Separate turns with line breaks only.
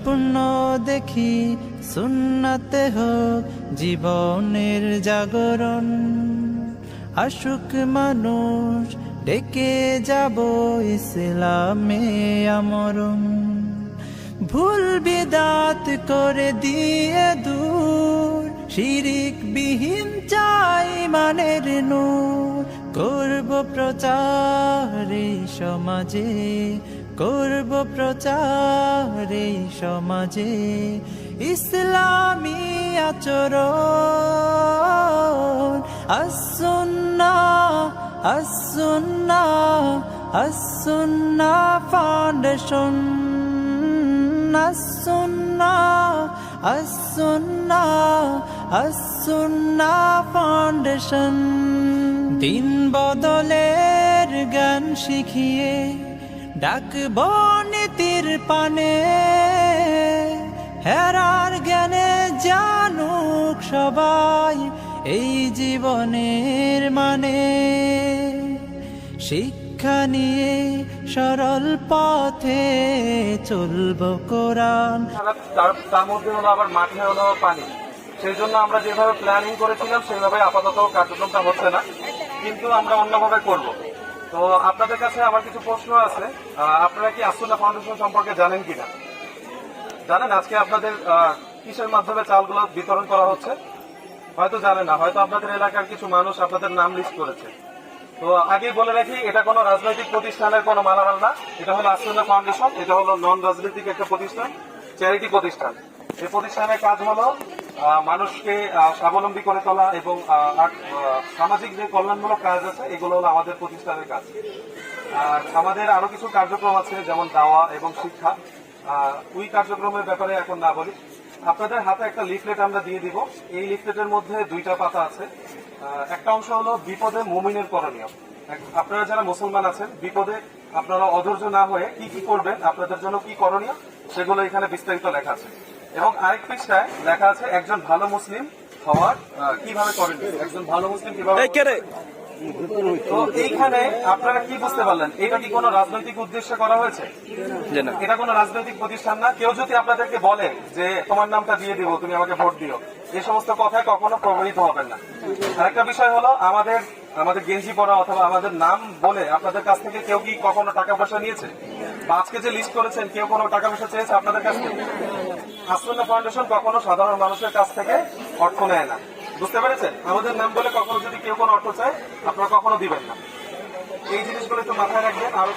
স্বপ্ন দেখি সুন্নতে হোক জীবনের জাগরণ, আশুক মানুষ ডেকে যাব ইসলামে আমরণ। ভুল বিদাত করে দিয়ে দূর, শিরিক বিহীন চাই মানের নূর। করব প্রচার এই সমাজে, করব প্রচার এই সমাজে, ইসলামী আচরণ। as-sunnah, as-sunnah, as-sunnah foundation. as-sunnah, as-sunnah, as-sunnah foundation. দিন বদলের জ্ঞান শিখিয়ে ডাকব নীতির পানে, হেরার জ্ঞানে জানুক সবাই এই জীবনের মানে। শিক্ষা নিয়ে সরল পথে চলব কোরআন।
তার মধ্যে হলো আবার মাঠে হলো পানি, সেই জন্য আমরা যেভাবে প্ল্যানিং করেছিলাম সেভাবে আপাতত কার্যক্রমটা হচ্ছে না, কিন্তু আমরা অন্যভাবে করব। তো আপনাদের কাছে আমার কিছু প্রশ্ন আছে। আপনারা কি আস-সুন্নাহ ফাউন্ডেশন সম্পর্কে জানেন কিনা? জানেন আজকে আপনাদের কিসের মাধ্যমে চালগুলো বিতরণ করা হচ্ছে? হয়তো জানেন না, হয়তো আপনাদের এলাকার কিছু মানুষ আপনাদের নাম লিস্ট করেছে। তো আগেই বলে রাখি, এটা কোনো রাজনৈতিক প্রতিষ্ঠানের কোনো মালামাল না। এটা হলো আস-সুন্নাহ ফাউন্ডেশন, এটা হলো নন রাজনৈতিক একটা প্রতিষ্ঠান, চ্যারিটি প্রতিষ্ঠান। এই প্রতিষ্ঠানের কাজ হলো মানুষকে স্বাবলম্বী করে তোলা এবং সামাজিক যে কল্যাণমূলক কাজ আছে এগুলো হলো আমাদের প্রতিষ্ঠানের কাজ। আর আমাদের আরো কিছু কার্যক্রম আছে, যেমন দাওয়া এবং শিক্ষা। ওই কার্যক্রমের ব্যাপারে এখন না বলি। আপনাদের হাতে একটা লিফলেট আমরা দিয়ে দিব। এই লিফলেটের মধ্যে দুইটা পাতা আছে। একটা অংশ হলো বিপদে মুমিনের করণীয়। আপনারা যারা মুসলমান আছেন, বিপদে আপনারা অধৈর্য না হয়ে কি কি করবেন, আপনাদের জন্য কি করণীয়, সেগুলো এখানে বিস্তারিত লেখা আছে। এবং আরেক পৃষ্ঠায় লেখা আছে একজন ভালো মুসলিম হওয়ার কিভাবে করণীয়, একজন ভালো মুসলিম কিভাবে। তো এইখানে আপনারা কি বুঝতে পারলেন, এটা কি কোনো রাজনৈতিক উদ্দেশ্যে করা হয়েছে? এটা কোনো রাজনৈতিক প্রতিষ্ঠান না। কেউ যদি আপনাদেরকে বলে যে তোমার নামটা দিয়ে দিব, তুমি আমাকে ভোট দিও, এই সমস্ত কথায় কখনো প্রভাবিত হবেন না। আরেকটা বিষয় হলো, আমাদের গেঞ্জি পরা অথবা আমাদের নাম বলে আপনাদের কাছ থেকে কেউ কি কখনো টাকা পয়সা নিয়েছে? বা আজকে যে লিস্ট করেছেন, কেউ কোনো টাকা পয়সা চেয়েছে আপনাদের কাছ থেকে? আস-সুন্নাহ ফাউন্ডেশন কখনো সাধারণ মানুষের কাছ থেকে অর্থ নেয় না। বুঝতে পেরেছেন? আমাদের নাম বলে কখনো যদি কেউ কোনো অর্থ চায়, আপনারা কখনো দিবেন না। এই জিনিসগুলো একটু মাথায় রাখবেন। আর